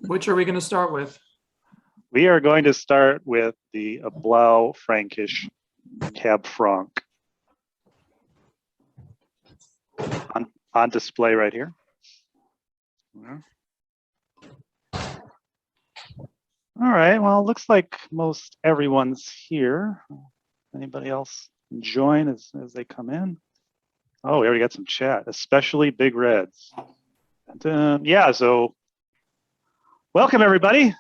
Which are we going to start with? We are going to start with the Blaufränkisch Cab Franc on display right here. All right, well, it looks like most everyone's here. Anybody else join as they come in? Oh, we already got some chat, especially Big Reds. And, yeah, so welcome everybody.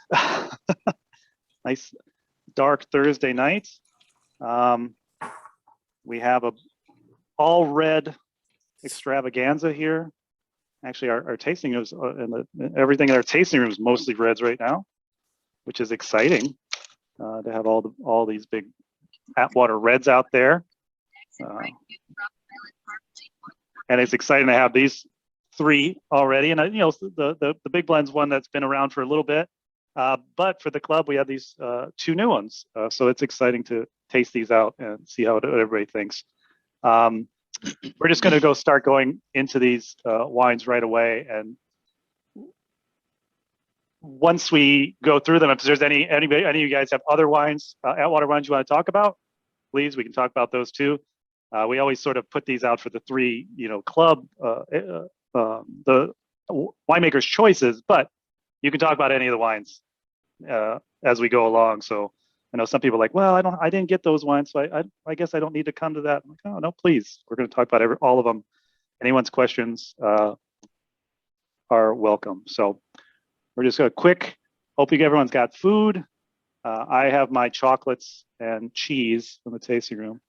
Nice dark Thursday night. We have a all red extravaganza here. Actually, our tasting rooms everything in our tasting room is mostly reds right now, which is exciting to have all these big Atwater reds out there. And it's exciting to have these three already. And you know, the big blend's one that's been around for a little bit. But for the club, we have these two new ones. So it's exciting to taste these out and see how everybody thinks. We're just going to start going into these wines right away. And once we go through them, if there's any of you guys have other wines, Atwater wines you want to talk about, please, we can talk about those too. We always sort of put these out for the three, club, the winemaker's choices, but you can talk about any of the wines as we go along. So I know some people are like, well, I didn't get those wines, so I guess I don't need to come to that. I'm like, oh no, please. We're going to talk about all of them. Anyone's questions are welcome. So we're just going to hope everyone's got food. I have my chocolates and cheese in the tasting room,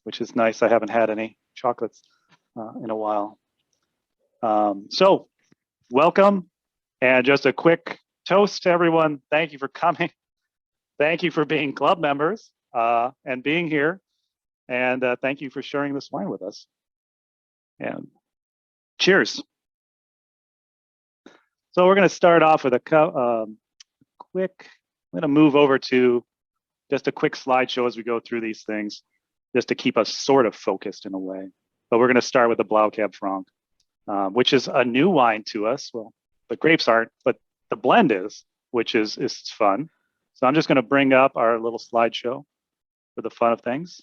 which is nice. I haven't had any chocolates in a while. So welcome, and just a quick toast to everyone. Thank you for coming. Thank you for being club members and being here. And thank you for sharing this wine with us. And cheers. So we're going to start off with I'm going to move over to just a quick slideshow as we go through these things, just to keep us sort of focused in a way. But we're going to start with the Blau Cab Franc, which is a new wine to us. Well, the grapes aren't, but the blend is, which is fun. So I'm just going to bring up our little slideshow for the fun of things.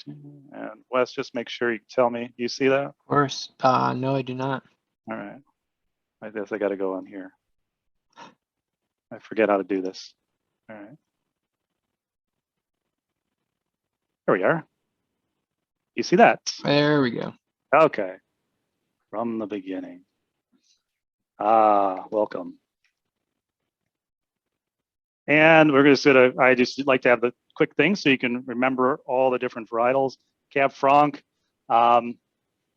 And Wes, just make sure you tell me. Do you see that? Of course. No, I do not. All right. I guess I got to go on here. I forget how to do this. All right. There we are. You see that? There we go. Okay. From the beginning. Welcome. And we're going to I just like to have the quick thing so you can remember all the different varietals. Cab Franc,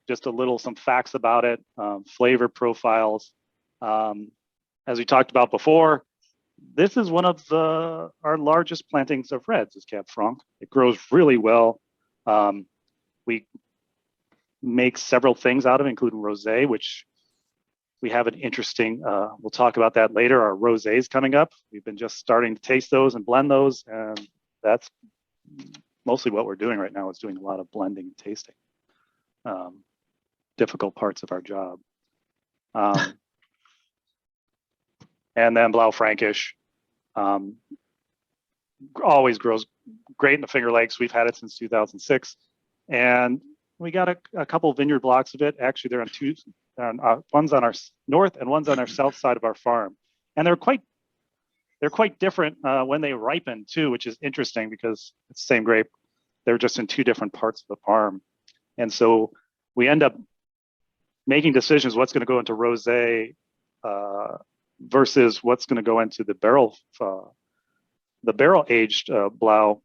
just some facts about it, flavor profiles. As we talked about before, this is one of our largest plantings of reds is Cab Franc. It grows really well. We make several things out of it, including rosé, which we have an interesting, we'll talk about that later. Our rosés coming up. We've been just starting to taste those and blend those. And that's mostly what we're doing right now, is doing a lot of blending and tasting. Difficult parts of our job. And then Blaufränkisch always grows great in the Finger Lakes. We've had it since 2006. And we got a couple vineyard blocks of it. Actually, they're on two. One's on our north and one's on our south side of our farm. And they're quite different when they ripen too, which is interesting because it's the same grape. They're just in two different parts of the farm. And so we end up making decisions what's going to go into rosé versus what's going to go into the barrel aged Blau.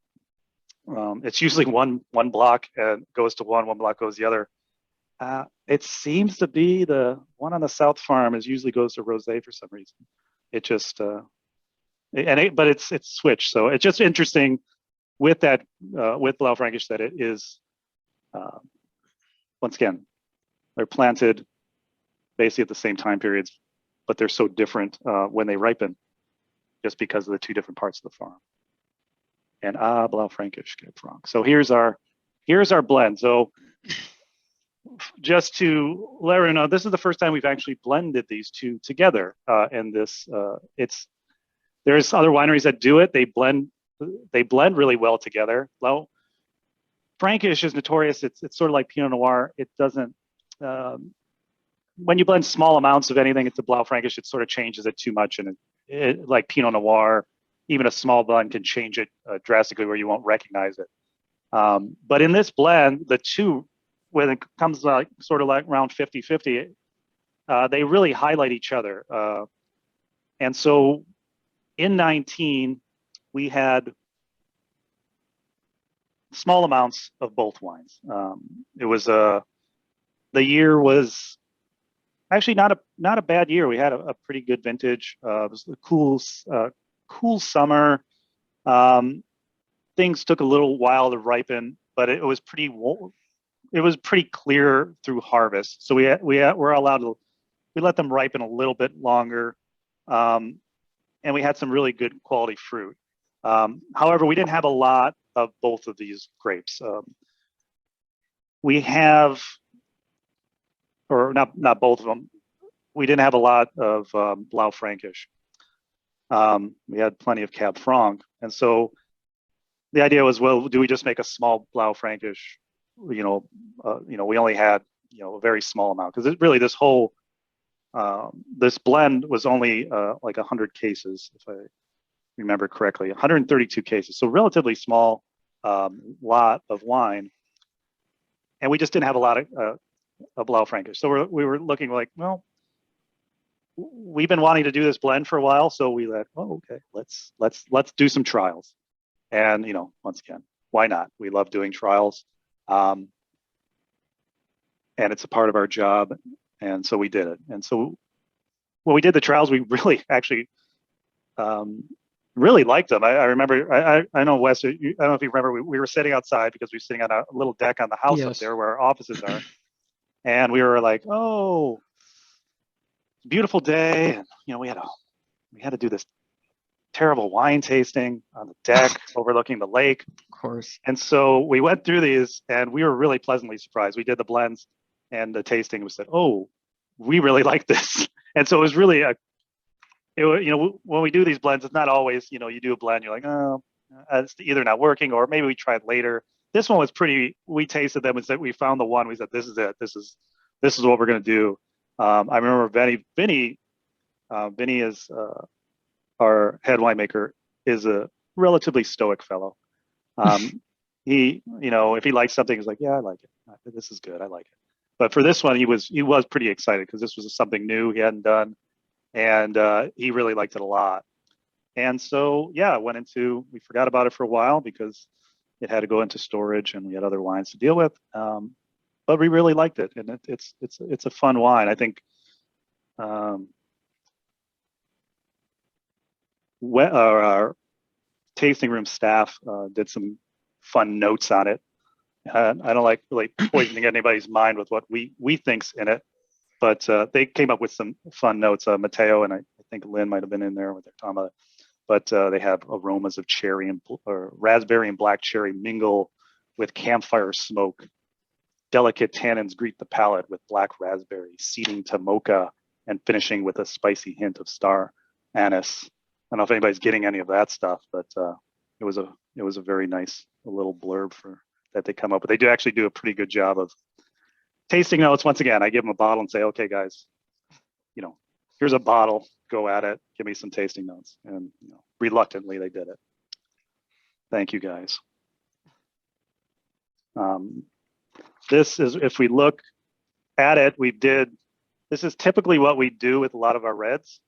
It's usually one block and goes to one block goes the other. It seems to be the one on the South Farm usually goes to rosé for some reason. It just but it's switched. So it's just interesting with that with Blaufränkisch that it is once again they're planted basically at the same time periods, but they're so different when they ripen, just because of the two different parts of the farm. And Blaufränkisch Cab Franc. So here's our blend. So just to let everyone know, this is the first time we've actually blended these two together. And this, there's other wineries that do it. They blend really well together. Well, Frankish is notorious. It's sort of like Pinot Noir. It doesn't, when you blend small amounts of anything into Blaufränkisch, it sort of changes it too much. And like Pinot Noir, even a small blend can change it drastically where you won't recognize it. But in this blend, the two, when it comes like sort of like around 50-50, they really highlight each other. And so in 19, we had small amounts of both wines. It was the year was actually not a bad year. We had a pretty good vintage. It was a cool summer. Things took a little while to ripen, but it was pretty clear through harvest. So we're allowed to, we let them ripen a little bit longer, and we had some really good quality fruit. However, we didn't have a lot of both of these grapes. We have, or not both of them. We didn't have a lot of Blaufränkisch. We had plenty of Cab Franc, and so the idea was, well, do we just make a small Blaufränkisch? We only had a very small amount, because really this whole this blend was only like 100 cases, if I remember correctly, 132 cases, so relatively small lot of wine, and we just didn't have a lot of Blaufränkisch. So we were looking like, well, we've been wanting to do this blend for a while, so we let, oh, okay, let's do some trials. And once again, why not? We love doing trials, and it's a part of our job, and so we did it. And so when we did the trials, we really actually really liked them. I remember, I know, Wes, I don't know if you remember, we were sitting outside because we were sitting on a little deck on the house up there where our offices are, and we were like, oh, beautiful day, and we had to do this terrible wine tasting on the deck overlooking the lake. Of course. And so we went through these, and we were really pleasantly surprised. We did the blends and the tasting. We said, oh, we really like this. And so it was really when we do these blends, it's not always, you do a blend, you're like, oh, it's either not working, or maybe we try it later. This one was we tasted them and said, we found the one. We said, this is it. This is what we're going to do. I remember Vinny is our head winemaker, is a relatively stoic fellow. He, if he likes something, he's like, yeah, I like it. This is good. I like it. But for this one, he was pretty excited, because this was something new he hadn't done, and he really liked it a lot. And so, yeah, we forgot about it for a while because it had to go into storage, and we had other wines to deal with. But we really liked it, and it's a fun wine. I think our tasting room staff did some fun notes on it. I don't like really poisoning anybody's mind with what we think's in it, but they came up with some fun notes. Matteo and I think Lynn might have been in there with their talking about it. But they have aromas of cherry or raspberry and black cherry mingle with campfire smoke. Delicate tannins greet the palate with black raspberry, seeding to mocha, and finishing with a spicy hint of star anise. I don't know if anybody's getting any of that stuff, but it was a very nice little blurb that they come up with. They actually do a pretty good job of tasting notes. Once again, I give them a bottle and say, okay, guys, here's a bottle, go at it, give me some tasting notes. And reluctantly, they did it. Thank you, guys. This is, if we look at it, this is typically what we do with a lot of our reds.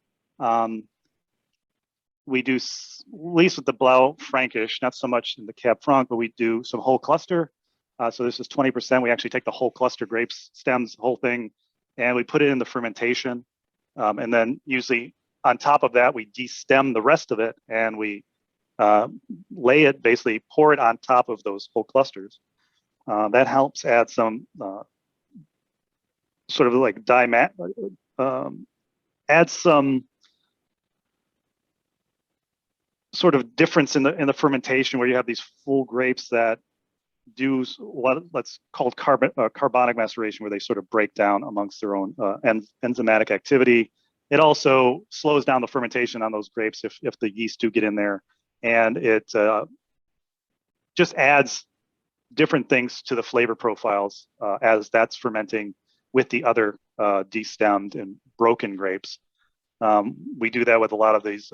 We do, at least with the Blaufränkisch, not so much in the Cab Franc, but we do some whole cluster. So this is 20%. We actually take the whole cluster grapes, stems, the whole thing, and we put it in the fermentation. And then usually on top of that, we destem the rest of it, and we lay it, basically pour it on top of those whole clusters. That helps add some sort of like add some sort of difference in the fermentation, where you have these full grapes that what let's call carbonic maceration, where they sort of break down amongst their own enzymatic activity. It also slows down the fermentation on those grapes if the yeast do get in there, and it just adds different things to the flavor profiles as that's fermenting with the other destemmed and broken grapes. We do that with a lot of these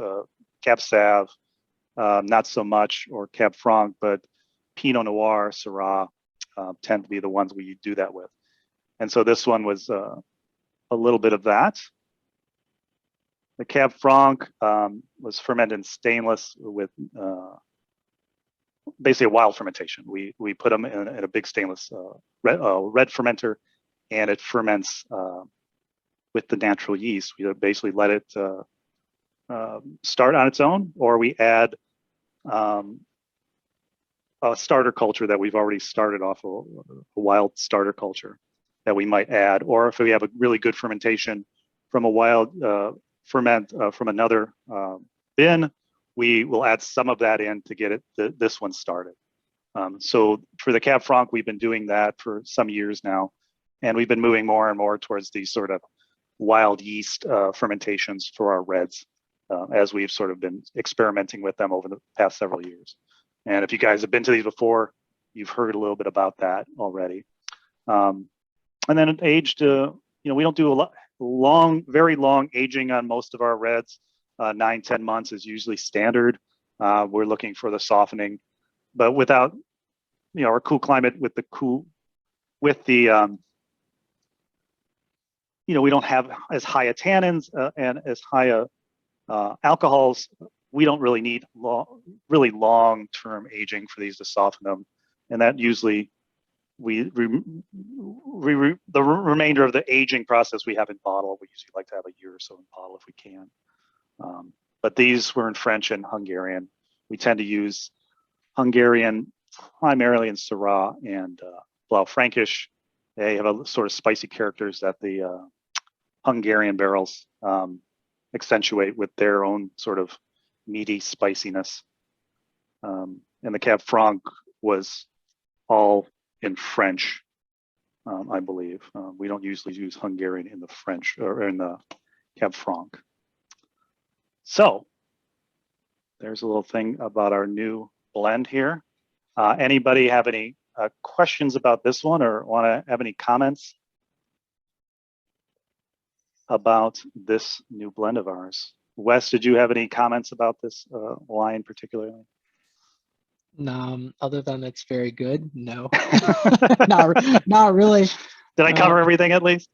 Cab Sauv, not so much, or Cab Franc, but Pinot Noir, Syrah tend to be the ones we do that with. And so this one was a little bit of that. The Cab Franc was fermented in stainless with basically a wild fermentation. We put them in a big stainless red fermenter, and it ferments with the natural yeast. We basically let it start on its own, or we add a starter culture that we've already started off, a wild starter culture that we might add. Or if we have a really good fermentation from a wild ferment from another bin, we will add some of that in to get this one started. So for the Cab Franc, we've been doing that for some years now, and we've been moving more and more towards these sort of wild yeast fermentations for our reds, as we've sort of been experimenting with them over the past several years. And if you guys have been to these before, you've heard a little bit about that already. And then it aged, we don't do a lot, very long aging on most of our reds. 9-10 months is usually standard. We're looking for the softening, but without, our cool climate with the we don't have as high a tannins and as high a alcohols. We don't really need really long-term aging for these to soften them, and that usually the remainder of the aging process we have in bottle. We usually like to have a year or so in bottle if we can. But these were in French and Hungarian. We tend to use Hungarian primarily in Syrah and Blaufränkisch. They have a sort of spicy characters that the Hungarian barrels accentuate with their own sort of meaty spiciness. And the Cab Franc was all in French, I believe. We don't usually use Hungarian in the French or in the Cab Franc. So there's a little thing about our new blend here. Anybody have any questions about this one, or want to have any comments about this new blend of ours? Wes, did you have any comments about this wine particularly? No, other than it's very good. No, not really. Did I cover everything at least?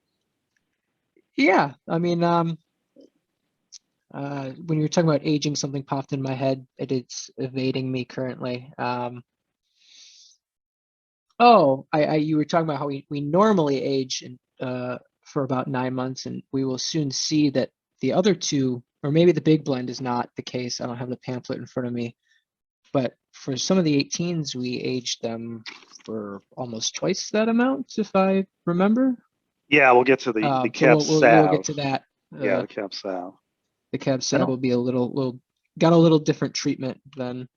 Yeah, I mean, when you were talking about aging, something popped in my head. It's evading me currently. You were talking about how we normally age for about 9 months, and we will soon see that the other two, or maybe the big blend is not the case. I don't have the pamphlet in front of me, but for some of the 18s, we aged them for almost twice that amount, if I remember. Yeah, we'll get to the Cab Sauv. We'll get to that. Yeah, the Cab Sauv. The Cab Sauv will be got a little different treatment than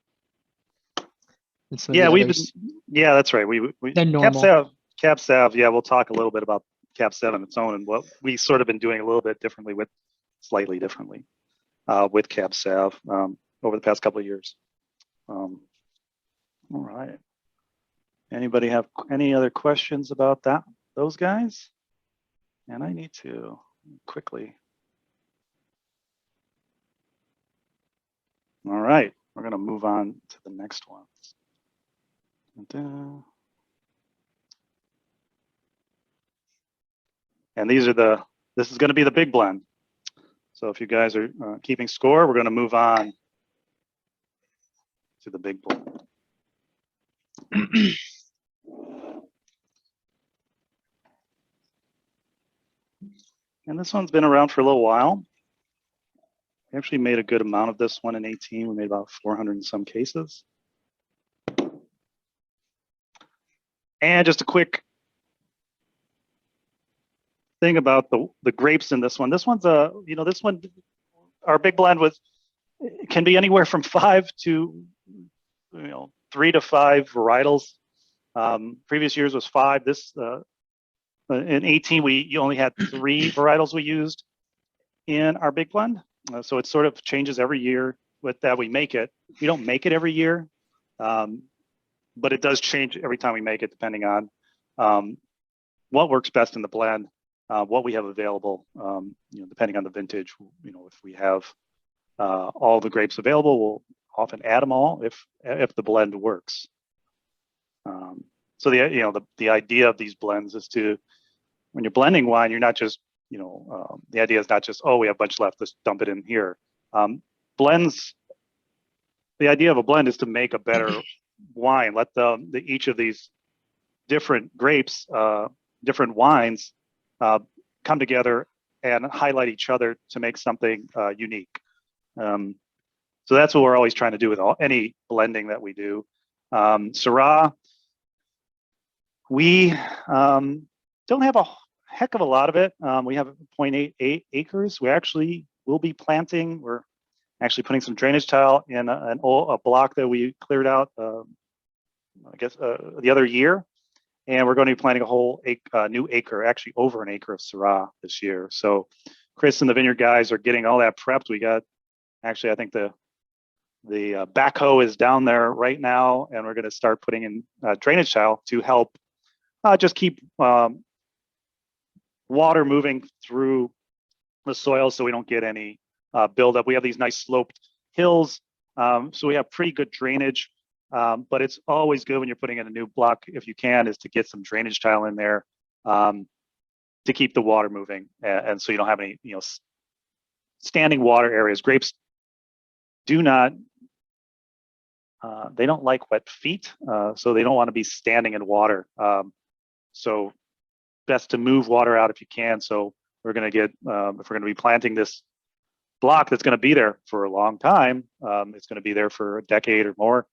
some of the others. Yeah, that's right. We than normal. Cab Sauv. Yeah, we'll talk a little bit about Cab Sauv on its own and what we sort of been doing a little bit differently slightly differently with Cab Sauv over the past couple of years. All right. Anybody have any other questions about those guys? And I need to quickly. All right, we're going to move on to the next one. And this is going to be the big blend. So if you guys are keeping score, we're going to move on to the big blend. And this one's been around for a little while. We actually made a good amount of this one in 18. We made about 400 and some cases. And just a quick thing about the grapes in this one. This one's this one, our big blend can be anywhere from 3 to 5 varietals Previous years was 5. This in 18 you only had 3 varietals we used in our big blend. So it sort of changes every year with that we make it. We don't make it every year, but it does change every time we make it, depending on what works best in the blend, what we have available. Depending on the vintage, if we have all the grapes available, we'll often add them all if the blend works. So the idea of these blends is to, when you're blending wine, you're not just, the idea is not just, oh, we have a bunch left, let's dump it in here. Blends, the idea of a blend is to make a better wine. Let each of these different grapes, different wines come together and highlight each other to make something unique. So that's what we're always trying to do with any blending that we do. Syrah, we don't have a heck of a lot of it. We have 0.88 acres. We're actually putting some drainage tile in a block that we cleared out, I guess, the other year. And we're going to be planting a whole new acre, actually over an acre of Syrah this year. So Chris and the vineyard guys are getting all that prepped. We got, actually, I think the backhoe is down there right now, and we're going to start putting in drainage tile to help just keep water moving through the soil so we don't get any buildup. We have these nice sloped hills, so we have pretty good drainage, but it's always good when you're putting in a new block, if you can, is to get some drainage tile in there to keep the water moving, and so you don't have any standing water areas. Grapes do not, they don't like wet feet, so they don't want to be standing in water. So best to move water out if you can. So we're going to get, if we're going to be planting this block that's going to be there for a long time, it's going to be there for a decade or more,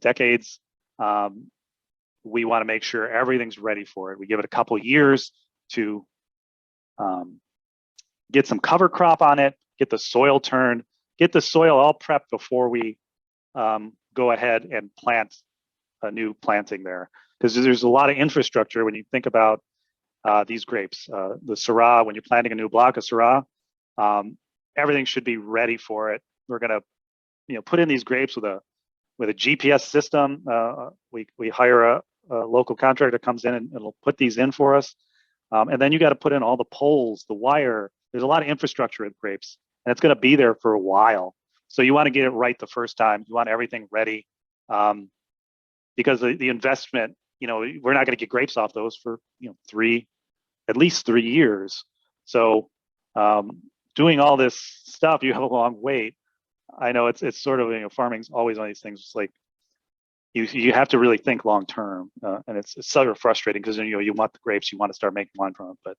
decades. We want to make sure everything's ready for it. We give it a couple years to get some cover crop on it, get the soil turned, get the soil all prepped before we go ahead and plant a new planting there. Because there's a lot of infrastructure when you think about these grapes. The Syrah, when you're planting a new block of Syrah, everything should be ready for it. We're gonna, put in these grapes with a GPS system. We hire a local contractor, comes in and it'll put these in for us. And then you got to put in all the poles, the wire. There's a lot of infrastructure with grapes, and it's going to be there for a while. So you want to get it right the first time. You want everything ready, because the investment, we're not going to get grapes off those for at least 3 years. So doing all this stuff, you have a long wait. I know it's sort of, farming's always one of these things. It's like you have to really think long term, and it's sort of frustrating because you want the grapes, you want to start making wine from it, but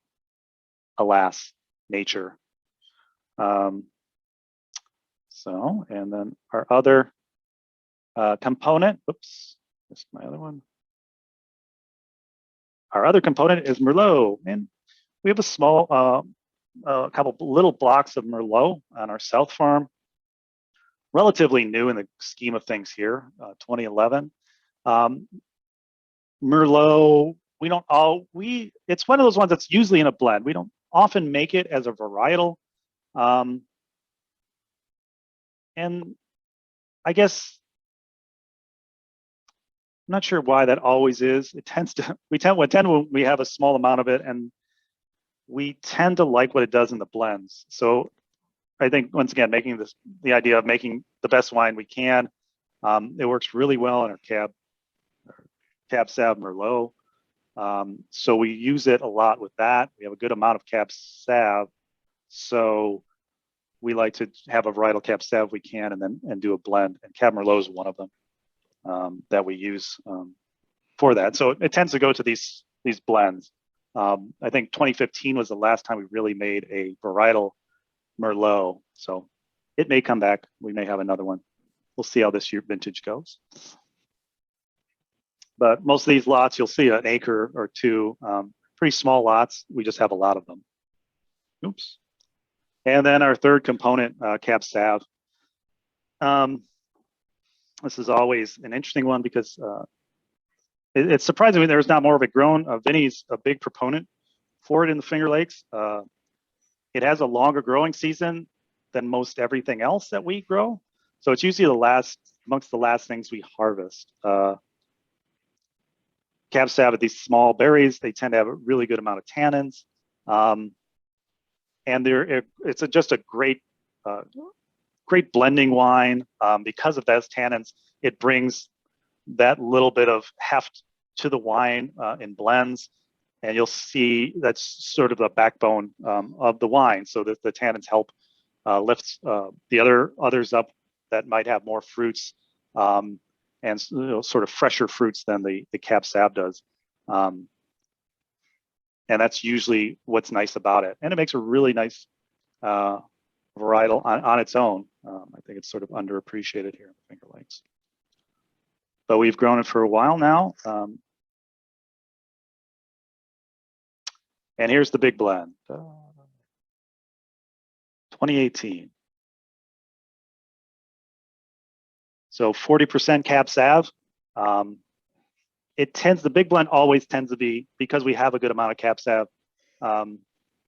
alas, nature. So, and then our other component, oops, missed my other one. Our other component is Merlot, and we have a small, a couple little blocks of Merlot on our South Farm. Relatively new in the scheme of things here, 2011. Merlot, it's one of those ones that's usually in a blend. We don't often make it as a varietal. And I guess, I'm not sure why that always is. We tend when we have a small amount of it, and we tend to like what it does in the blends. So I think, once again, the idea of making the best wine we can, it works really well in our Cab Sav Merlot. So we use it a lot with that. We have a good amount of Cab Sav, so we like to have a varietal Cab Sav we can, and do a blend. And Cab Merlot is one of them that we use for that. So it tends to go to these blends. I think 2015 was the last time we really made a varietal Merlot. So it may come back. We may have another one. We'll see how this year vintage goes. But most of these lots, you'll see an acre or two, pretty small lots. We just have a lot of them. Oops. And then our third component, Cab Sav. This is always an interesting one because it's surprising there's not more of it grown. Vinny's a big proponent for it in the Finger Lakes. It has a longer growing season than most everything else that we grow. So it's usually amongst the last things we harvest. Cab Sav have these small berries. They tend to have a really good amount of tannins. And it's just a great blending wine. Because of those tannins, it brings that little bit of heft to the wine in blends. And you'll see that's sort of the backbone of the wine, so that the tannins help lift the others up that might have more fruits and sort of fresher fruits than the Cab Sav does. And that's usually what's nice about it. And it makes a really nice varietal on its own. I think it's sort of underappreciated here in the Finger Lakes. But we've grown it for a while now. And here's the big blend, 2018. So 40% Cab Sav. The big blend always tends to be, because we have a good amount of Cab Sav,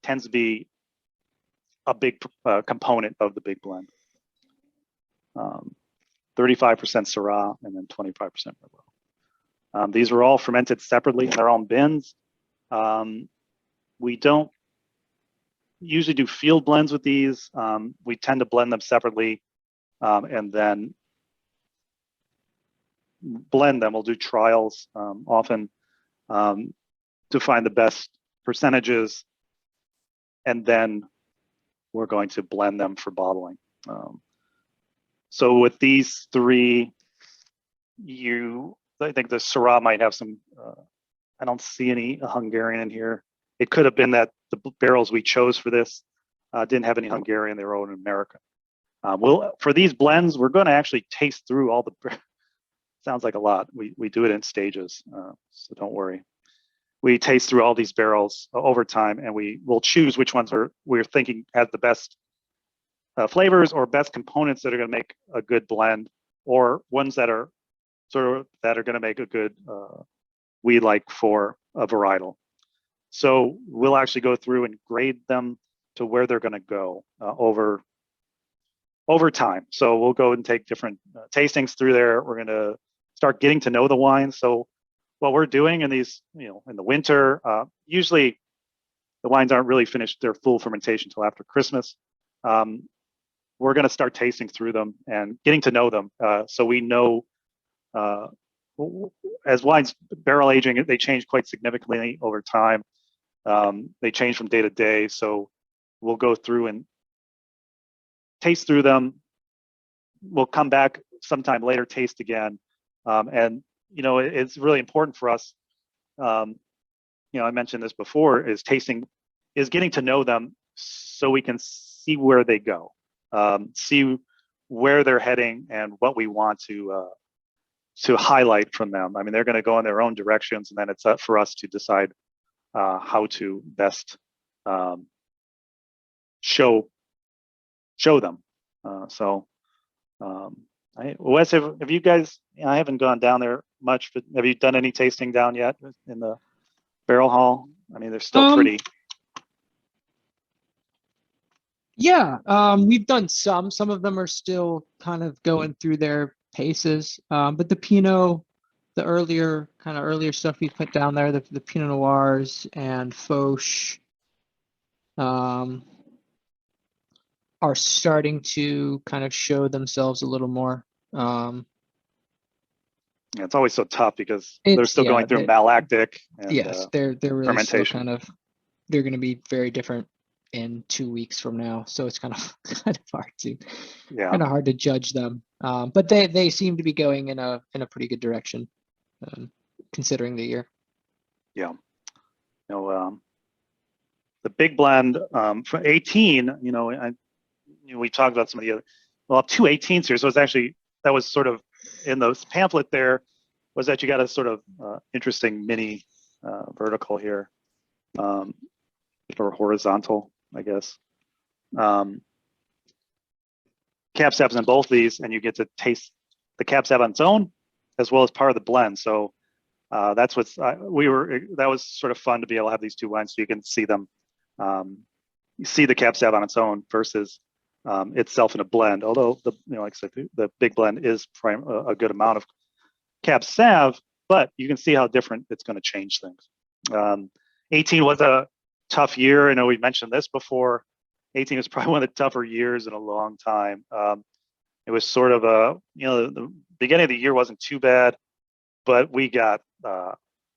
tends to be a big component of the big blend. 35% Syrah and then 25% Merlot. These were all fermented separately in their own bins. We don't usually do field blends with these. We tend to blend them separately and then blend them. We'll do trials often to find the best percentages, and then we're going to blend them for bottling. So with these three, I think the Syrah might have some, I don't see any Hungarian in here. It could have been that the barrels we chose for this didn't have any Hungarian, they were all in America. For these blends, we're going to actually taste through all the, sounds like a lot. We do it in stages, so don't worry. We taste through all these barrels over time, and we will choose which ones we're thinking has the best flavors or best components that are going to make a good blend, or ones that are going to make a good we like for a varietal. So we'll actually go through and grade them to where they're going to go over time. So we'll go and take different tastings through there. We're going to start getting to know the wine. So what we're doing in these, in the winter, usually the wines aren't really finished their full fermentation until after Christmas. We're going to start tasting through them and getting to know them, so we know. As wines barrel aging, they change quite significantly over time. They change from day to day, so we'll go through and taste through them. We'll come back sometime later, taste again, and it's really important for us. I mentioned this before: is getting to know them so we can see where they go, see where they're heading, and what we want to highlight from them. I mean, they're going to go in their own directions, and then it's up for us to decide how to best show them. Wes, have you guys? I haven't gone down there much, but have you done any tasting down yet in the barrel hall? I mean, they're still pretty. Yeah, we've done some. Some of them are still kind of going through their paces, but the Pinot, the earlier stuff we put down there, the Pinot Noirs and Fauche, are starting to kind of show themselves a little more. Yeah, it's always so tough because they're still going through malactic. And, yes, they're really still fermentation. they're going to be very different in 2 weeks from now, so it's kind of hard to judge them. But they seem to be going in a pretty good direction, considering the year. Yeah. The big blend for 18, we talked about some of the other, well, 2 18s here. So it's actually, that was sort of in the pamphlet there, was that you got a sort of interesting mini vertical here, or horizontal, I guess. Cab Sav's in both these, and you get to taste the Cab Sav on its own as well as part of the blend. So That's what's that was sort of fun to be able to have these two wines so you can see them. You see the Cab Sav on its own versus itself in a blend. Although like I said, the big blend is a good amount of Cab Sav, but you can see how different it's going to change things. 18 was a tough year. I know we mentioned this before. 18 was probably one of the tougher years in a long time. It was sort of the beginning of the year wasn't too bad, but we got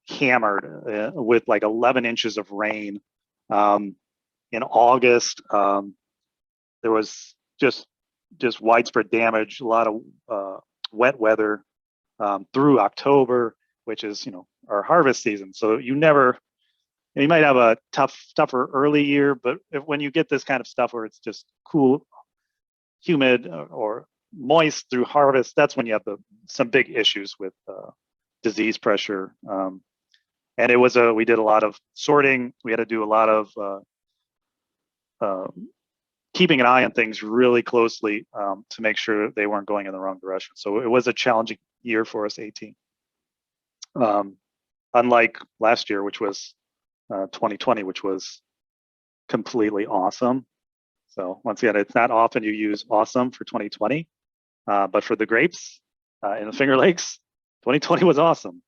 hammered with like 11 inches of rain in August. There was just widespread damage, a lot of wet weather through October, which is our harvest season. So you might have a tougher early year, but when you get this kind of stuff where it's just cool, humid, or moist through harvest, that's when you have some big issues with disease pressure. And we did a lot of sorting. We had to do a lot of keeping an eye on things really closely to make sure they weren't going in the wrong direction. So it was a challenging year for us, 18. Unlike last year, which was 2020, which was completely awesome. So once again, it's not often you use awesome for 2020, but for the grapes in the Finger Lakes, 2020 was awesome.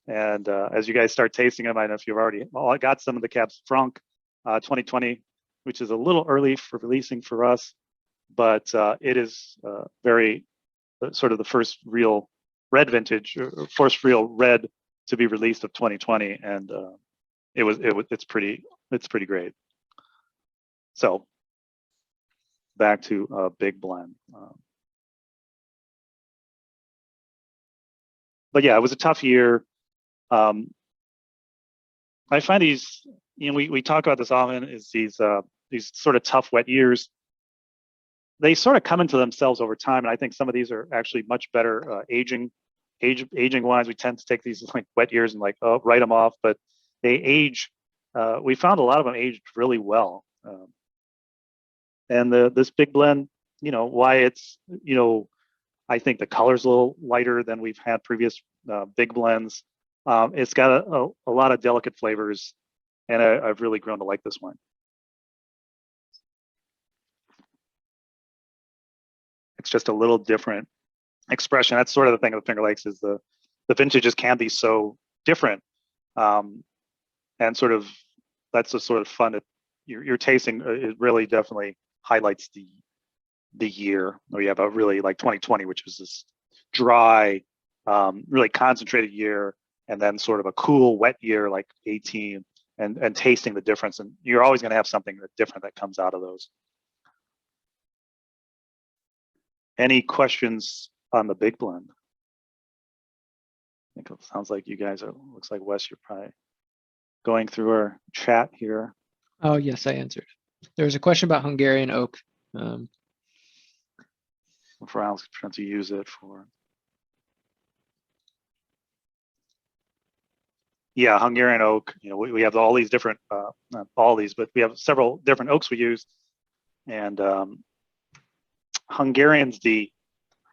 And as you guys start tasting them, I don't know if you've already got some of the Cab Franc 2020, which is a little early for releasing for us, but it is very sort of the first real red vintage, or first real red to be released of 2020, and it's pretty great. So back to big blend. But yeah, it was a tough year. I find these, we talk about this often, is these sort of tough wet years. They sort of come into themselves over time, and I think some of these are actually much better aging wines. We tend to take these like wet years and write them off, but they age. We found a lot of them aged really well. And this big blend, why it's, I think the color's a little lighter than we've had previous big blends. It's got a lot of delicate flavors, and I've really grown to like this wine. It's just a little different expression. That's sort of the thing of the Finger Lakes, is the vintages can be so different, and sort of that's the sort of fun that you're tasting. It really definitely highlights the year. Where you have a really, like 2020, which was this dry, really concentrated year, and then sort of a cool wet year like 18, and tasting the difference. And you're always going to have something different that comes out of those. Any questions on the big blend? I think it sounds like you guys looks like Wes, you're probably going through our chat here. Oh, yes, I answered. There was a question about Hungarian oak. For Alex, trying to use it for. Yeah, Hungarian oak. We have all these different, not all these, but we have several different oaks we use, and Hungarian's the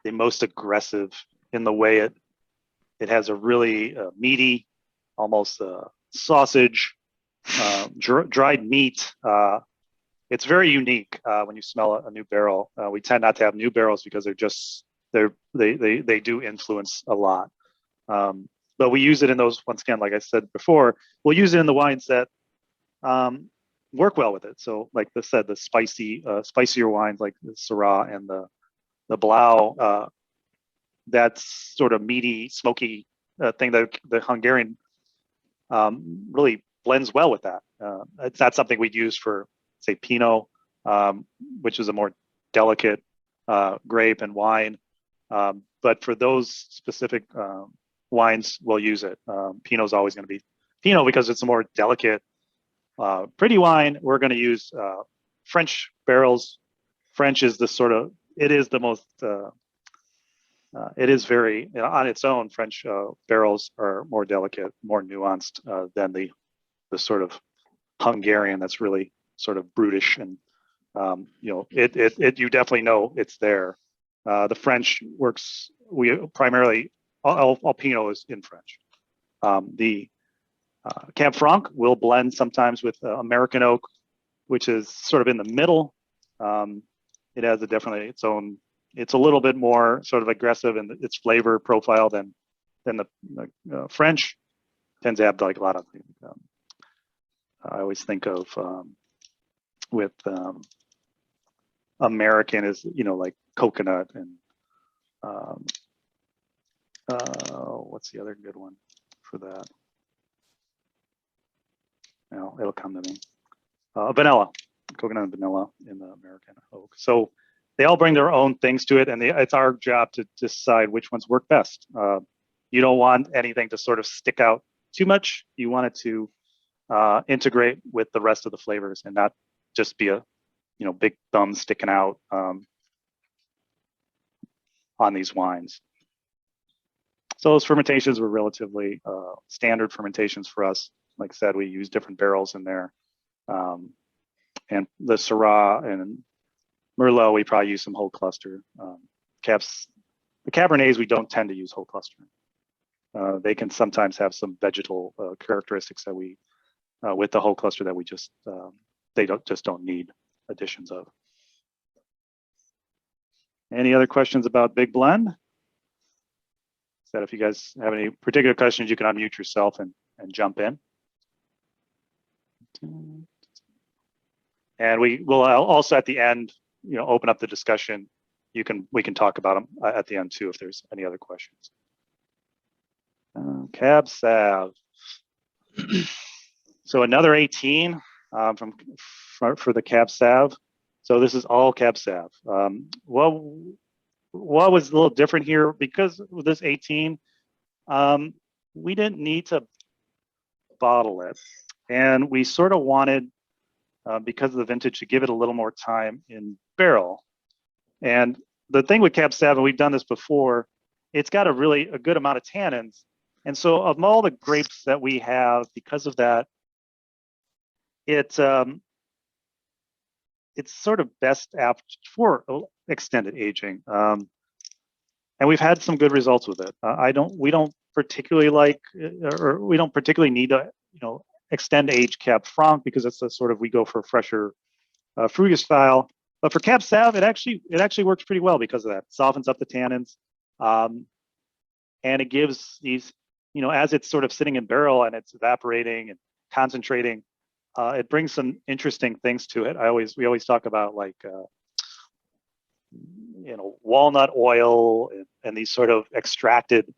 most aggressive in the way it has a really meaty, almost sausage, dried meat. It's very unique when you smell a new barrel. We tend not to have new barrels because they do influence a lot. But we use it in those, once again, like I said before, we'll use it in the wines that work well with it. So like I said, the spicier wines like the Syrah and the Blau, that's sort of meaty, smoky thing that the Hungarian really blends well with that. It's not something we'd use for, say, Pinot, which is a more delicate grape and wine. But for those specific wines, we'll use it. Pinot's always going to be Pinot because it's a more delicate, pretty wine. We're going to use French barrels. French is it is the most, it is very, on its own, French barrels are more delicate, more nuanced than the sort of Hungarian that's really sort of brutish, and you definitely know it's there. The French we primarily all Pinot is in French. The Cab Franc will blend sometimes with American oak, which is sort of in the middle. It has definitely its own. It's a little bit more sort of aggressive in its flavor profile than the French. Tends to have like a lot of. I always think of with American is like coconut and what's the other good one for that? No, it'll come to me. Vanilla, coconut and vanilla in the American oak. So they all bring their own things to it, and it's our job to decide which ones work best. You don't want anything to sort of stick out too much. You want it to integrate with the rest of the flavors and not just be a big thumb sticking out on these wines. So those fermentations were relatively standard fermentations for us. Like I said, we use different barrels in there. And the Syrah and Merlot, we probably use some whole cluster. The Cabernets, we don't tend to use whole cluster. They can sometimes have some vegetal characteristics that we, with the whole cluster that we just, they don't need additions of. Any other questions about Big Blend? So if you guys have any particular questions, you can unmute yourself and jump in. And we will also at the end, open up the discussion. We can talk about them at the end too if there's any other questions. Cab Sav. So another 18 for the Cab Sav. So this is all Cab Sav. Well, what was a little different here because with this 18, we didn't need to bottle it, and we sort of wanted because of the vintage to give it a little more time in barrel. And the thing with Cab Sav, and we've done this before, it's got a good amount of tannins. And so of all the grapes that we have, because of that, it's sort of best apt for extended aging. And we've had some good results with it. We don't particularly like, or we don't particularly need to, extend age Cab Franc because it's a sort of, we go for a fresher fruitage style. But for Cab Sav, it actually works pretty well because of that. It softens up the tannins, and it gives these, as it's sort of sitting in barrel and it's evaporating and concentrating, it brings some interesting things to it. We always talk about like, walnut oil and these sort of extracted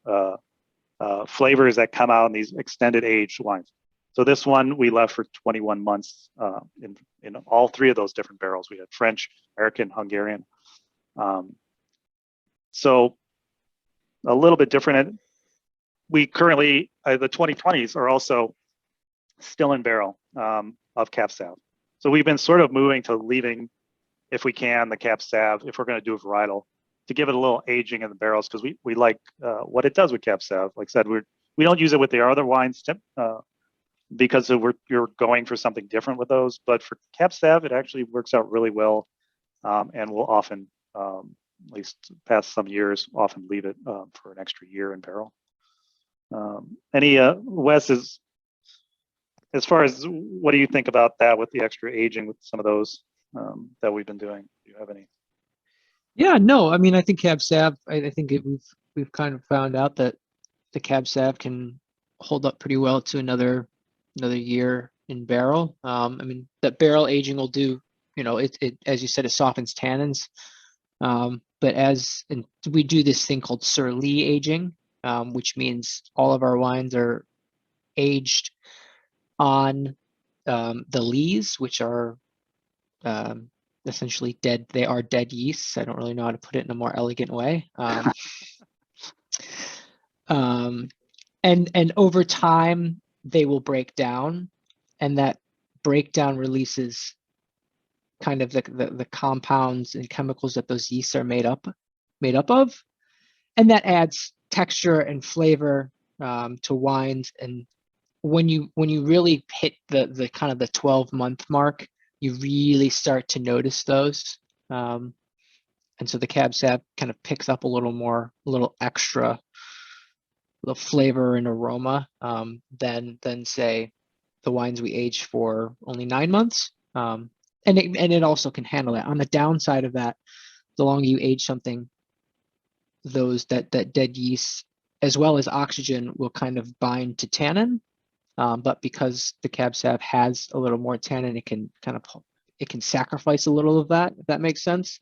flavors that come out in these extended aged wines. So this one we left for 21 months in all three of those different barrels. We had French, American, Hungarian. So a little bit different. We currently, the 2020s are also still in barrel of Cab Sav. So we've been sort of moving to leaving, if we can, the Cab Sav, if we're going to do a varietal, to give it a little aging in the barrels because we like what it does with Cab Sav. Like I said, we don't use it with the other wines because you're going for something different with those. But for Cab Sav, it actually works out really well, and we'll often, at least past some years, often leave it for an extra year in barrel. Wes, as far as what do you think about that with the extra aging with some of those that we've been doing? Do you have any? Yeah, no, I mean, I think Cab Sav, I think we've kind of found out that the Cab Sav can hold up pretty well to another year in barrel. I mean, that barrel aging will do, it as you said, it softens tannins. But we do this thing called Sur Lie aging, which means all of our wines are aged on the lees, which are essentially dead. They are dead yeasts. I don't really know how to put it in a more elegant way. And over time they will break down, and that breakdown releases kind of the compounds and chemicals that those yeasts are made up of, and that adds texture and flavor to wines. And when you really hit the kind of the 12-month mark, you really start to notice those. And so the Cab Sav kind of picks up a little extra the flavor and aroma than say the wines we age for only 9 months. And it also can handle that. On the downside of that, the longer you age something, that dead yeast as well as oxygen will kind of bind to tannin. But because the Cab Sav has a little more tannin, it can sacrifice a little of that, if that makes sense.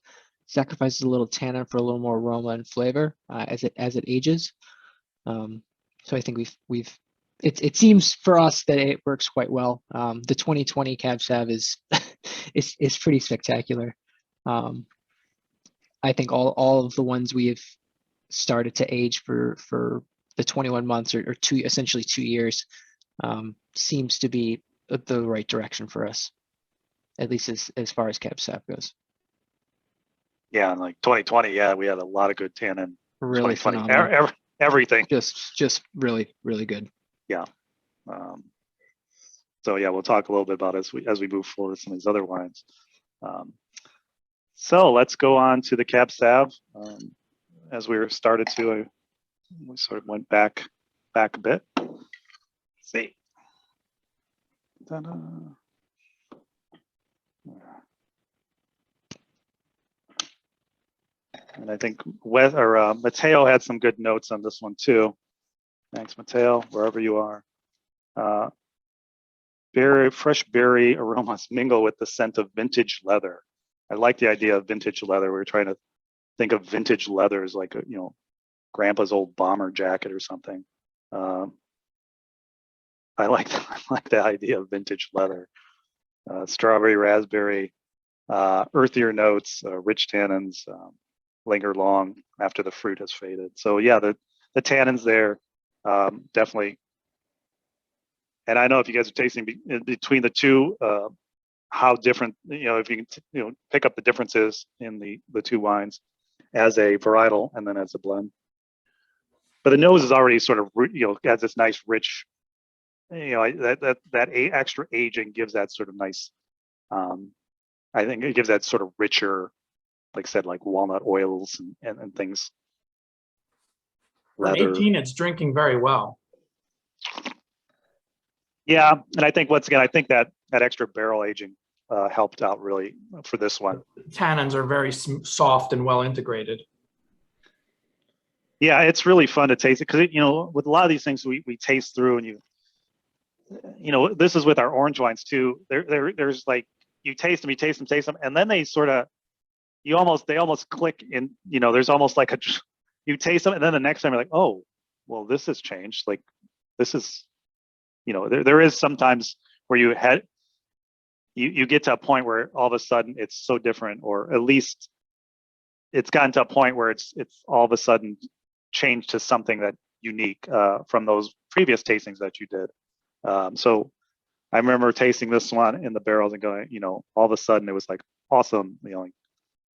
Sacrifices a little tannin for a little more aroma and flavor as it ages. So I think it seems for us that it works quite well. The 2020 Cab Sav is is pretty spectacular. I think all of the ones we have started to age for the 21 months or essentially 2 years seems to be the right direction for us, at least as far as Cab Sav goes. Yeah, and like 2020, yeah, we had a lot of good tannin. Really 2020, phenomenal. Everything. Just really, really good. Yeah. So yeah, we'll talk a little bit about it as we move forward with some of these other wines. So let's go on to the Cab Sav. As we started to, we sort of went back a bit. Let's see. Ta-da. And I think Matteo had some good notes on this one too. Thanks, Matteo, wherever you are. Fresh berry aromas mingle with the scent of vintage leather. I like the idea of vintage leather. We were trying to think of vintage leather as like grandpa's old bomber jacket or something. I like the idea of vintage leather. Strawberry, raspberry, earthier notes, rich tannins, linger long after the fruit has faded. So yeah, the tannins there definitely. And I know if you guys are tasting between the two, how different, if you can, pick up the differences in the two wines as a varietal and then as a blend. But the nose is already sort of, has this nice rich, that extra aging gives that sort of nice, I think it gives that sort of richer, like I said, like walnut oils and things. For 18, it's drinking very well. Yeah, and I think once again, I think that extra barrel aging helped out really for this one. Tannins are very soft and well integrated. Yeah, it's really fun to taste it because with a lot of these things we taste through, and this is with our orange wines too. There's like you taste them, and then they sort of they almost click in. There's almost like you taste them, and then the next time you're like, oh, well, this has changed. Like this is. There is sometimes where you get to a point where all of a sudden it's so different, or at least it's gotten to a point where it's all of a sudden changed to something that unique from those previous tastings that you did. So I remember tasting this one in the barrels and going, all of a sudden it was like awesome. Like,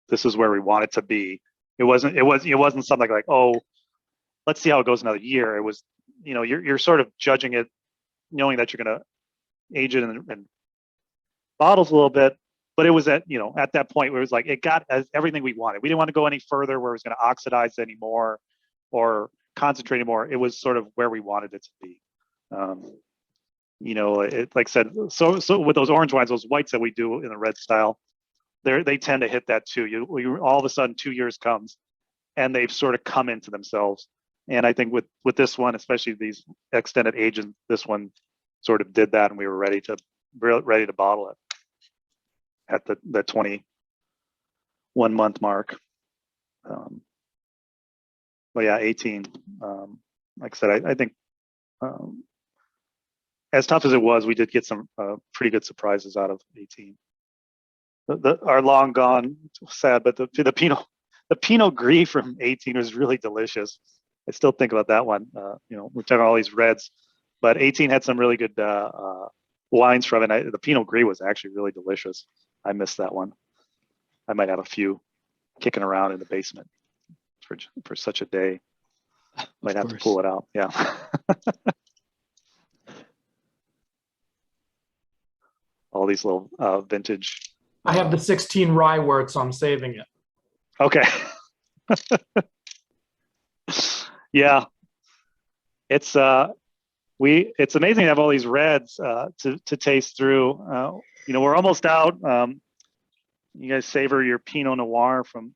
this is where we want it to be. It wasn't something like, oh, let's see how it goes another year. It was, you're sort of judging it, knowing that you're going to age it in bottles a little bit, but it was at that point where it was like it got everything we wanted. We didn't want to go any further where it was going to oxidize anymore or concentrate anymore. It was sort of where we wanted it to be. Like I said, so with those orange wines, those whites that we do in the red style, they tend to hit that too. You all of a sudden 2 years comes, and they've sort of come into themselves. And I think with this one, especially these extended ages, this one sort of did that, and we were ready to bottle it at the 21 month mark. But yeah, 18. Like I said, I think as tough as it was, we did get some pretty good surprises out of 18. Our long gone, sad, but the Pinot Gris from 18 was really delicious. I still think about that one. We're talking all these reds, but 18 had some really good wines from it. The Pinot Gris was actually really delicious. I missed that one. I might have a few kicking around in the basement for such a day. Might have to pull it out. Yeah. All these little vintage. I have the 16 rye wort, so I'm saving it. Okay. Yeah. it's it's amazing to have all these reds to taste through. You know, we're almost out. You guys savor your Pinot Noir from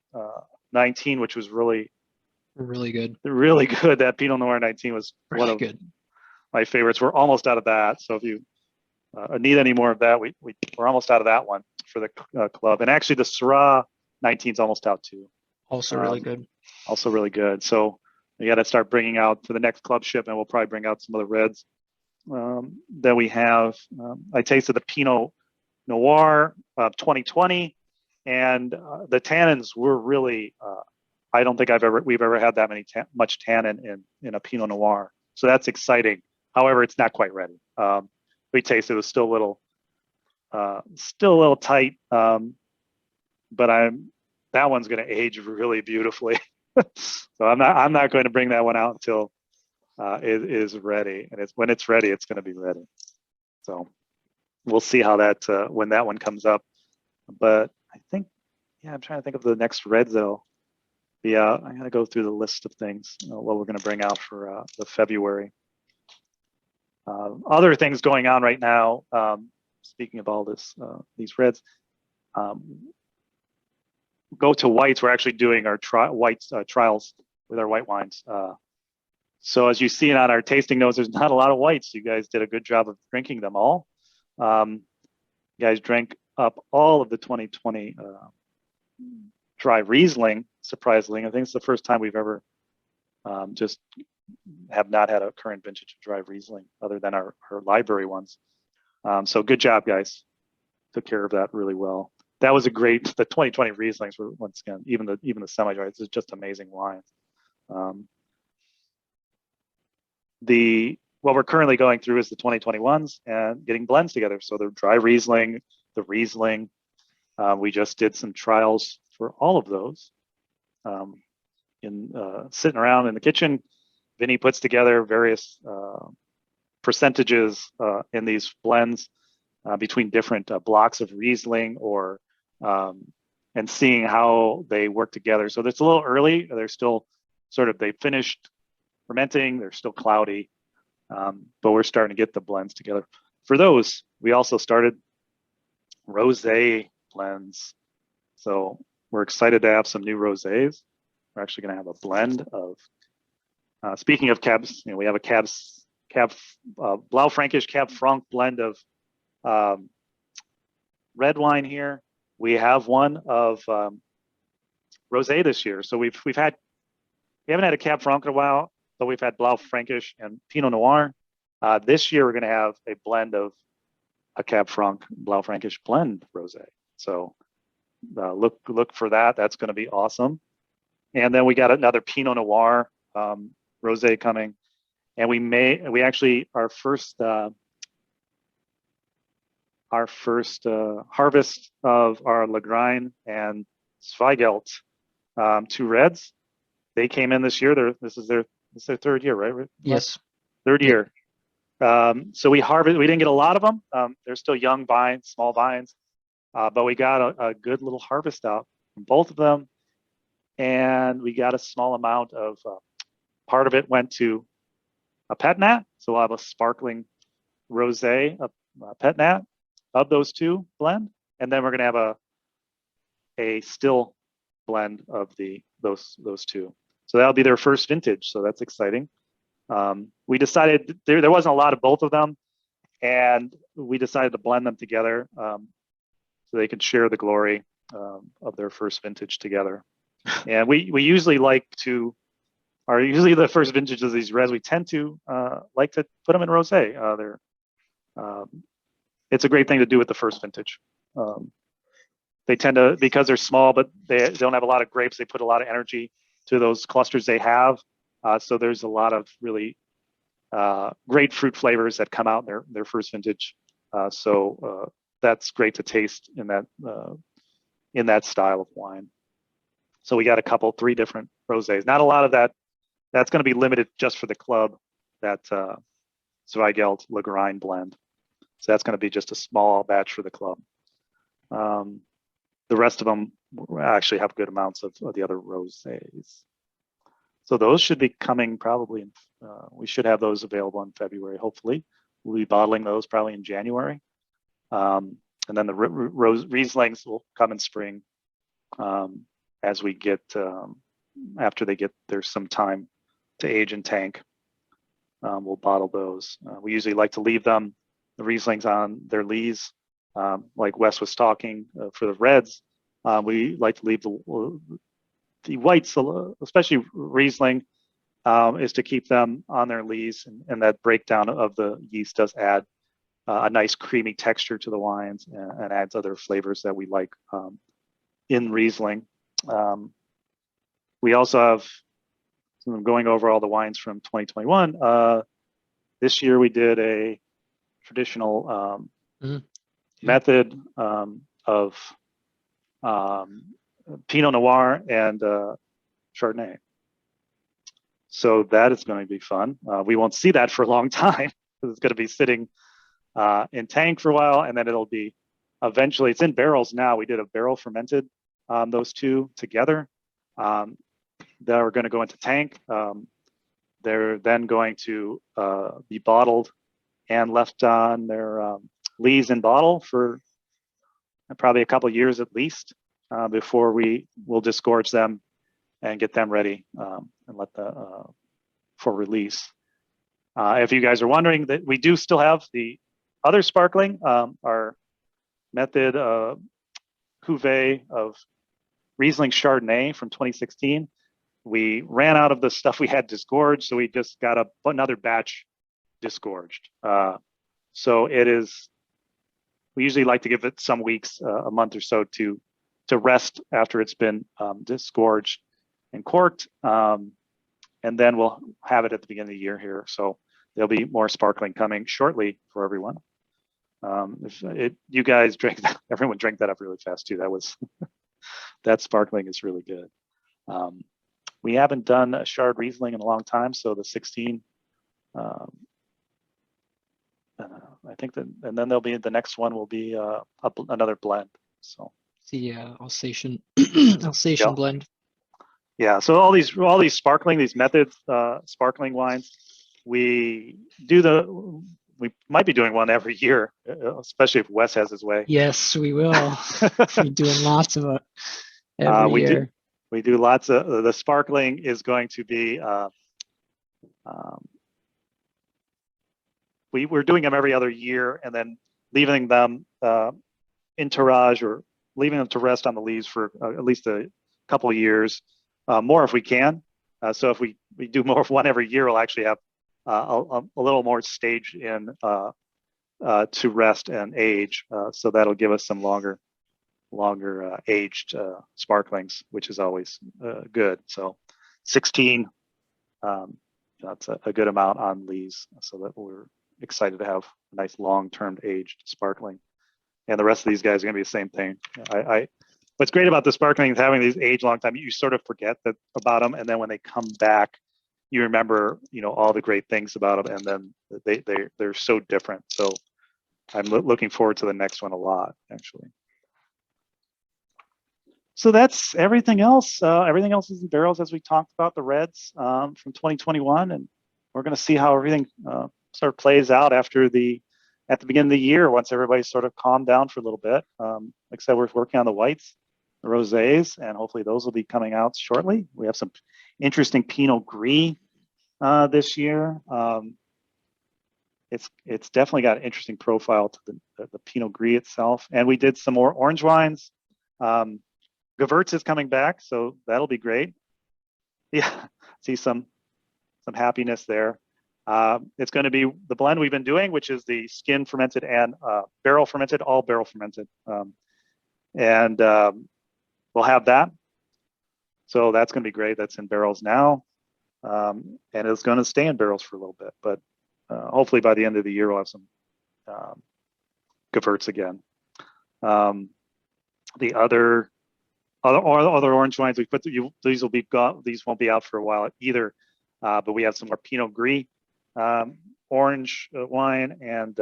19, which was really good. really good. That Pinot Noir 19 was Really one of good. my favorites. We're almost out of that. So if you need any more of that, we're almost out of that one for the club. And actually, the Syrah 19 is almost out too. Also really good. Also really good. So we got to start bringing out for the next club shipment. We'll probably bring out some other reds that we have. I tasted the Pinot Noir 2020, and the tannins were really. I don't think we've ever had that much tannin in a Pinot Noir. So that's exciting. However, it's not quite ready. We tasted it was still a little tight, but that one's going to age really beautifully. So I'm not going to bring that one out until it is ready, and when it's ready, it's going to be ready. So we'll see how that when that one comes up. But I think, I'm trying to think of the next reds though. Yeah, I'm going to go through the list of things what we're going to bring out for the February. Other things going on right now. Speaking of all this, these reds, go to whites. We're actually doing our whites trials with our white wines. So as you see on our tasting notes, there's not a lot of whites. You guys did a good job of drinking them all. You guys drank up all of the 2020 dry Riesling, surprisingly. I think it's the first time we've ever just have not had a current vintage of dry Riesling other than our library ones. So good job, guys. Took care of that really well. That was the 2020 Rieslings were, once again, even the semi-dry, it's just amazing wines. What we're currently going through is the 2021s and getting blends together. So the dry Riesling, the Riesling, we just did some trials for all of those. Sitting around in the kitchen, Vinny puts together various percentages in these blends between different blocks of Riesling and seeing how they work together. So it's a little early. They're still they finished fermenting. They're still cloudy, but we're starting to get the blends together. For those, we also started rosé blends. So we're excited to have some new rosés. We're actually going to have a blend of, speaking of cabs, we have a Blaufränkisch Cab Franc blend of red wine here. We have one of rosé this year. So we haven't had a Cab Franc in a while, but we've had Blaufränkisch and Pinot Noir. This year we're going to have a blend of a Cab Franc Blaufränkisch blend rosé. So look for that. That's going to be awesome. And then we got another Pinot Noir rosé coming, and we actually our first harvest of our Lagrein and Zweigelt, two reds. They came in this year. This is their third year, right? Yes. Third year. So we didn't get a lot of them. They're still young vines, small vines, but we got a good little harvest out from both of them. And we got a small amount of, part of it went to a pet nat. So we'll have a sparkling rosé, a pet nat of those two blend. And then we're going to have a still blend of those two. So that'll be their first vintage. So that's exciting. We decided there wasn't a lot of both of them, and we decided to blend them together so they could share the glory of their first vintage together. And we usually usually the first vintage of these reds, we tend to like to put them in rosé. It's a great thing to do with the first vintage. They tend to, because they're small, but they don't have a lot of grapes, they put a lot of energy to those clusters they have. So there's a lot of really great fruit flavors that come out in their first vintage. So that's great to taste in that style of wine. So we got three different rosés. Not a lot of that. That's going to be limited just for the club, that Zweigelt Lagrein blend. So that's going to be just a small batch for the club. The rest of them actually have good amounts of the other rosés. So those should be coming probably in, we should have those available in February, hopefully. We'll be bottling those probably in January. And then the Rieslings will come in spring as we get, after they get, there's some time to age in tank. We'll bottle those. We usually like to leave them, the Rieslings, on their lees, like Wes was talking for the reds. We like to leave the whites, especially Riesling, is to keep them on their lees, and that breakdown of the yeast does add a nice creamy texture to the wines and adds other flavors that we like in Riesling. We also have, so I'm going over all the wines from 2021. This year we did a traditional method of Pinot Noir and Chardonnay. So that is going to be fun. We won't see that for a long time because it's going to be sitting in tank for a while, and then it'll be eventually, it's in barrels now. We did a barrel fermented, those two together. That are going to go into tank. They're then going to be bottled and left on their lees in bottle for probably a couple of years at least before we will disgorge them and get them ready and let for release. If you guys are wondering, that we do still have the other sparkling, our method cuvee of Riesling Chardonnay from 2016. We ran out of the stuff we had disgorged, so we just got another batch disgorged. So it is, we usually like to give it some weeks, a month or so to rest after it's been disgorged and corked. And then we'll have it at the beginning of the year here. So there'll be more sparkling coming shortly for everyone. You guys drank that, everyone drank that up really fast too. That was, that sparkling is really good. We haven't done a Chard Riesling in a long time, so the 16, I think that, and then there'll be, the next one will be another blend. So the Alsatian Alsatian blend. Yeah, so all these sparkling, these methods, sparkling wines, we might be doing one every year, especially if Wes has his way. Yes, we will. We're doing lots of it every year. We do lots of, the sparkling is going to be, we're doing them every other year and then leaving them in tirage or leaving them to rest on the leaves for at least a couple of years, more if we can. So if we do more of one every year, we'll actually have a little more stage in to rest and age. So that'll give us some longer aged sparklings, which is always good. So 16, that's a good amount on lees, so that we're excited to have a nice long-term aged sparkling. And the rest of these guys are gonna be the same thing. What's great about the sparkling is having these age long time, you sort of forget about them, and then when they come back, you remember, all the great things about them, and then they're so different. So I'm looking forward to the next one a lot, actually. So that's everything else. Everything else is in barrels, as we talked about, the reds from 2021, and we're going to see how everything sort of plays out at the beginning of the year, once everybody's sort of calmed down for a little bit. Like I said, we're working on the whites, the rosés, and hopefully those will be coming out shortly. We have some interesting Pinot Gris this year. It's definitely got an interesting profile to the Pinot Gris itself, and we did some more orange wines. Gewürz is coming back, so that'll be great. Yeah, see some happiness there. It's going to be the blend we've been doing, which is the skin fermented and barrel fermented, all barrel fermented. And we'll have that. So that's going to be great. That's in barrels now. And it's going to stay in barrels for a little bit, but hopefully by the end of the year, we'll have some Gewürz again. The other orange wines we put, these won't be out for a while either, but we have some more Pinot Gris orange wine, and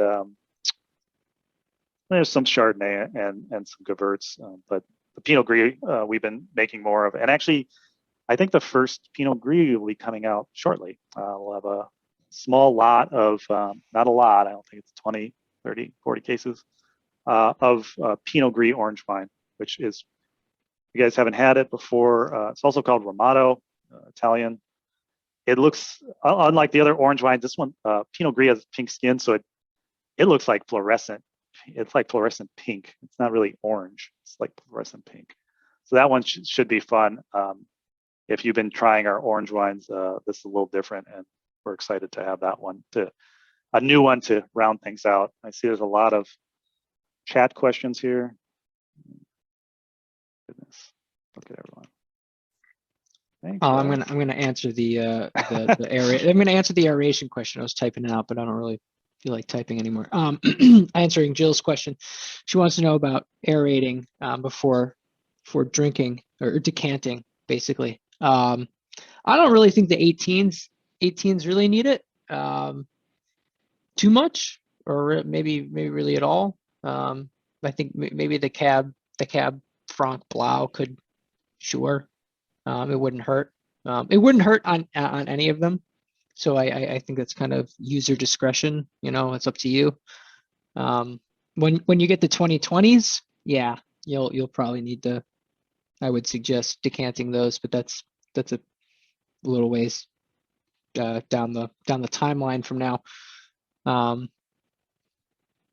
there's some Chardonnay and some Gewürz, but the Pinot Gris we've been making more of. And actually, I think the first Pinot Gris will be coming out shortly. We'll have a small lot of, not a lot, I don't think it's 20, 30, 40 cases of Pinot Gris orange wine, which is, if you guys haven't had it before, it's also called Ramato, Italian. It looks, unlike the other orange wines, this one, Pinot Gris has pink skin, so it looks like fluorescent. It's like fluorescent pink. It's not really orange. It's like fluorescent pink. So that one should be fun. If you've been trying our orange wines, this is a little different, and we're excited to have that one, a new one to round things out. I see there's a lot of chat questions here. Goodness, look at everyone. Thanks, I'm gonna answer the I'm gonna answer the aeration question. I was typing it out, but I don't really feel like typing anymore. Answering Jill's question, she wants to know about aerating before drinking or decanting, basically. I don't really think the 18s really need it too much, or maybe really at all. I think maybe the Cab Franc-Blau could, sure. It wouldn't hurt. It wouldn't hurt on any of them. So I think that's kind of user discretion. You know, it's up to you. When you get the 2020s, yeah, you'll probably need to. I would suggest decanting those, but that's a little ways down the timeline from now.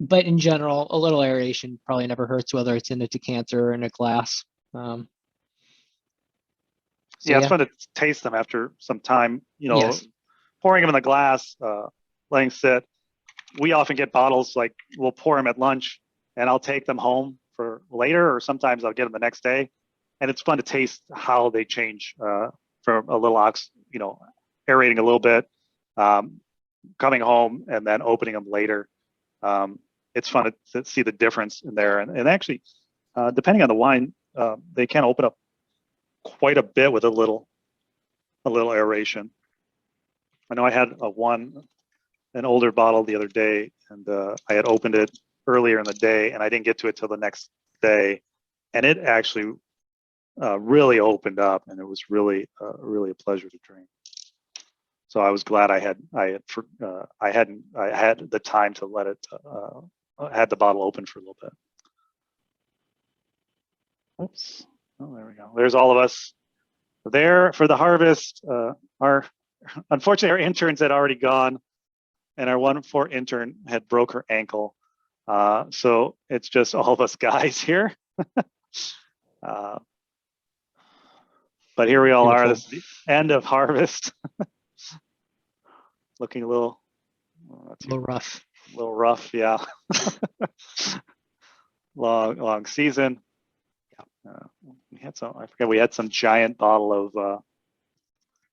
But in general, a little aeration probably never hurts, whether it's in a decanter or in a glass. So yeah, it's fun to taste them after some time, you know, yes. Pouring them in the glass, letting sit. We often get bottles, like we'll pour them at lunch and I'll take them home for later, or sometimes I'll get them the next day. And it's fun to taste how they change from a little aerating a little bit, coming home and then opening them later. It's fun to see the difference in there. And actually, depending on the wine, they can open up quite a bit with a little aeration. I know I had an older bottle the other day, and I had opened it earlier in the day, and I didn't get to it till the next day, and it actually really opened up, and it was really a pleasure to drink. So I was glad I had the time to let it had the bottle open for a little bit. Oops. Oh, there we go. There's all of us there for the harvest. Unfortunately, our interns had already gone, and our 1-4 intern had broke her ankle. So it's just all of us guys here. But here we all are. This is the end of harvest. Looking a little rough. A little rough, yeah. long season. We had some giant bottle of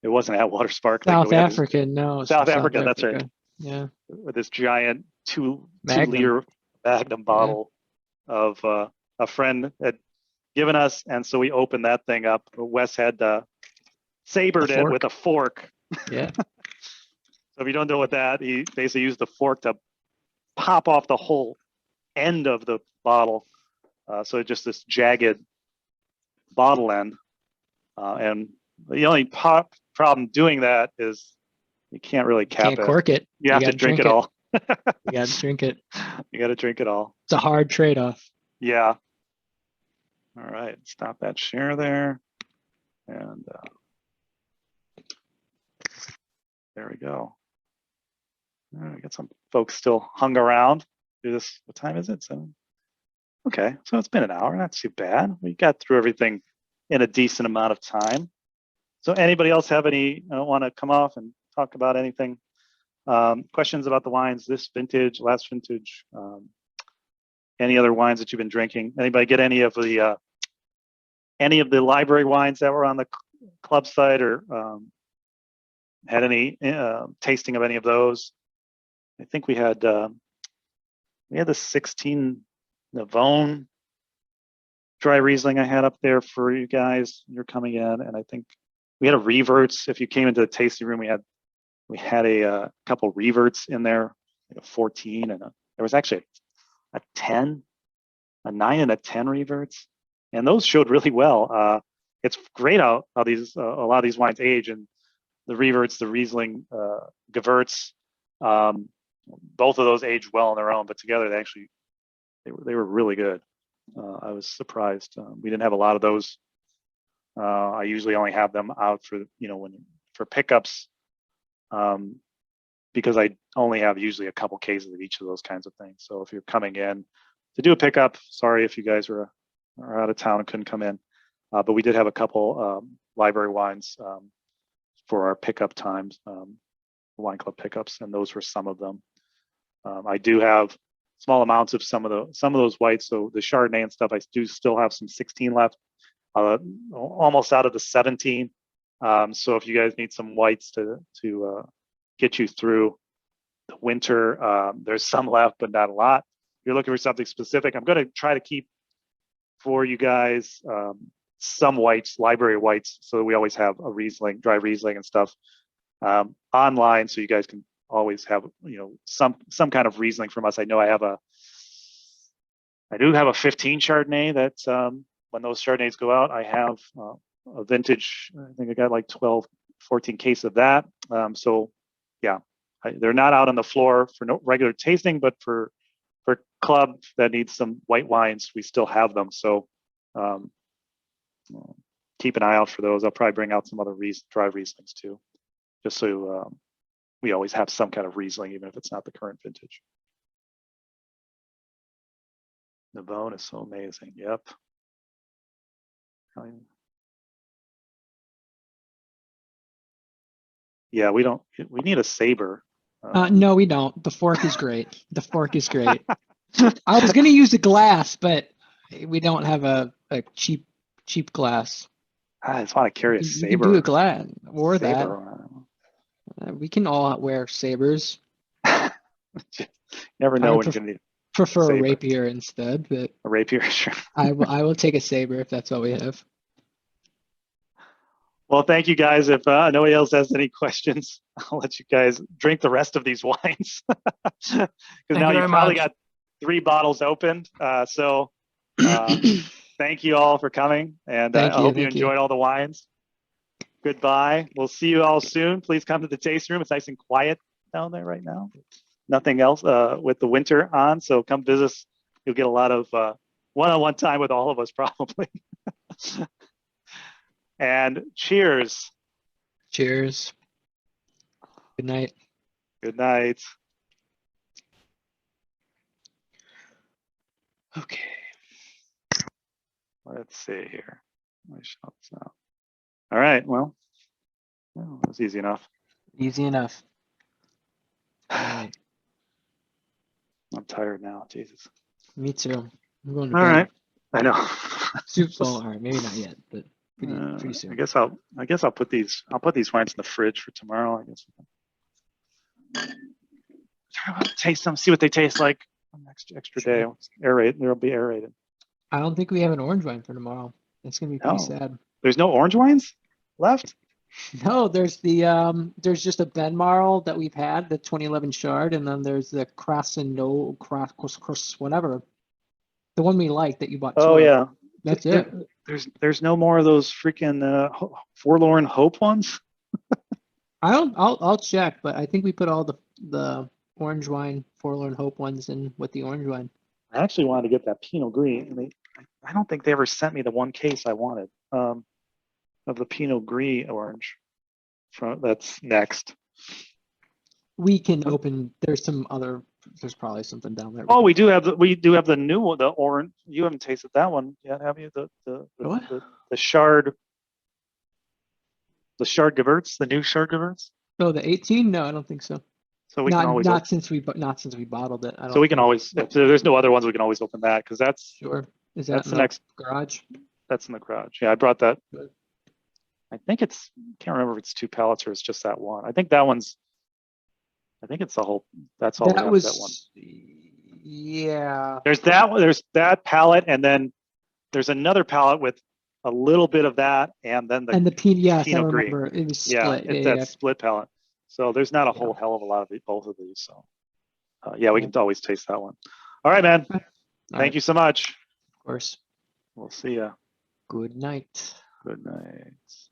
it wasn't Atwater Sparkling. South Africa, no. South Africa, that's right. Yeah. With this giant 2-liter Magnum bottle of a friend had given us, and so we opened that thing up. Wes had sabered it with a fork. Yeah. So if you don't know what that, he basically used the fork to pop off the whole end of the bottle. So just this jagged bottle end. And the only problem doing that is you can't really cap it. Can't cork it. You have to drink it all. You got to drink it. You got to drink it all. It's a hard trade-off. Yeah. All right. Stop that share there. And there we go. All right, we got some folks still hung around. Do this. What time is it? 7. Okay, so it's been an hour. Not too bad. We got through everything in a decent amount of time. So anybody else have any want to come off and talk about anything? Questions about the wines, this vintage, last vintage, any other wines that you've been drinking? Anybody get any of the library wines that were on the club site, or had any tasting of any of those? I think we had the 16 Navone dry Riesling I had up there for you guys. You're coming in, and I think we had a Reverts. If you came into the tasting room, we had a couple Reverts in there, like a 14, and there was actually a 10, a 9 and a 10 Reverts, and those showed really well. it's great how these a lot of these wines age, and the Reverts, the Riesling, Gewürz, both of those aged well on their own, but together they were really good. I was surprised. We didn't have a lot of those. I usually only have them out for for pickups, because I only have usually a couple cases of each of those kinds of things. So if you're coming in to do a pickup, sorry if you guys are out of town and couldn't come in, but we did have a couple library wines for our pickup times, wine club pickups, and those were some of them. I do have small amounts of some of those whites. So the Chardonnay and stuff, I do still have some 16 left, almost out of the 17. So if you guys need some whites to get you through the winter, there's some left, but not a lot. If you're looking for something specific, I'm going to try to keep for you guys some whites, library whites, so that we always have a Riesling, dry Riesling and stuff online, so you guys can always have some kind of Riesling from us. I know I do have a 15 Chardonnay that when those Chardonnays go out, I have a vintage. I think I got like 12, 14 cases of that. So yeah, they're not out on the floor for no regular tasting, but for club that needs some white wines, we still have them. So keep an eye out for those. I'll probably bring out some other dry Rieslings too, just so we always have some kind of Riesling, even if it's not the current vintage. The bone is so amazing. Yep. Yeah, we need a saber. No, we don't. The fork is great. The fork is great. I was gonna use a glass, but we don't have a cheap neat I just want to carry a You saber. can do a glass or saber. that. We can all wear sabers. Never know when you're gonna need Prefer saber. a rapier instead, but a rapier. Sure. I will take a saber if that's all we have. Well, thank you guys. If nobody else has any questions, I'll let you guys drink the rest of these wines. Because now you've probably got 3 bottles opened. So thank you all for coming, and I hope you enjoyed all the wines. Goodbye. We'll see you all soon. Please come to the tasting room. It's nice and quiet down there right now. Nothing else with the winter on, so come visit us. You'll get a lot of one-on-one time with all of us probably. And cheers. Cheers. Good night. Good night. Okay. Let's see here. All right. Well, that's easy enough. Easy enough. All right. I'm tired now. Jesus. Me too. I'm going to bed. All right. I know. Well, all right. Maybe not yet, but pretty soon. I guess I'll put these wines in the fridge for tomorrow. I guess. Try to taste them. See what they taste like. Next extra day. Aerate. They'll be aerated. I don't think we have an orange wine for tomorrow. It's gonna be pretty sad. There's no orange wines left? No, there's there's just a Benmarl that we've had, the 2011 Chard, and then there's the whatever, the one we like that you bought. Oh yeah, that's it. There's no more of those freaking Forlorn Hope ones. I'll check, but I think we put all the orange wine Forlorn Hope ones in with the orange wine. I actually wanted to get that Pinot Gris, and I don't think they ever sent me the one case I wanted of the Pinot Gris orange. That's next. We can open. There's probably something down there. Oh, we do have the new one, the orange. You haven't tasted that one yet, have you? The Chard. The Chard Gewürz, the new Chard Gewürz. Oh, the 18? No, I don't think so. So we can always not since we bottled it. So we can always, if there's no other ones, we can always open that, because that's sure. Is that in the next garage? That's in the garage. Yeah, I brought that. Good. I think can't remember if it's 2 pallets or it's just that one. I think it's the whole. That's all. That one. Yeah. There's that one. There's that pallet, and then there's another pallet with a little bit of that, and then the Pinot. Yes, Pinot I Gris. remember. It was split. Yeah, it's that split pallet. So there's not a whole hell of a lot of both of these. So yeah, we can always taste that one. All right, man. Thank you so much. Of course. We'll see ya. Good night. Good night.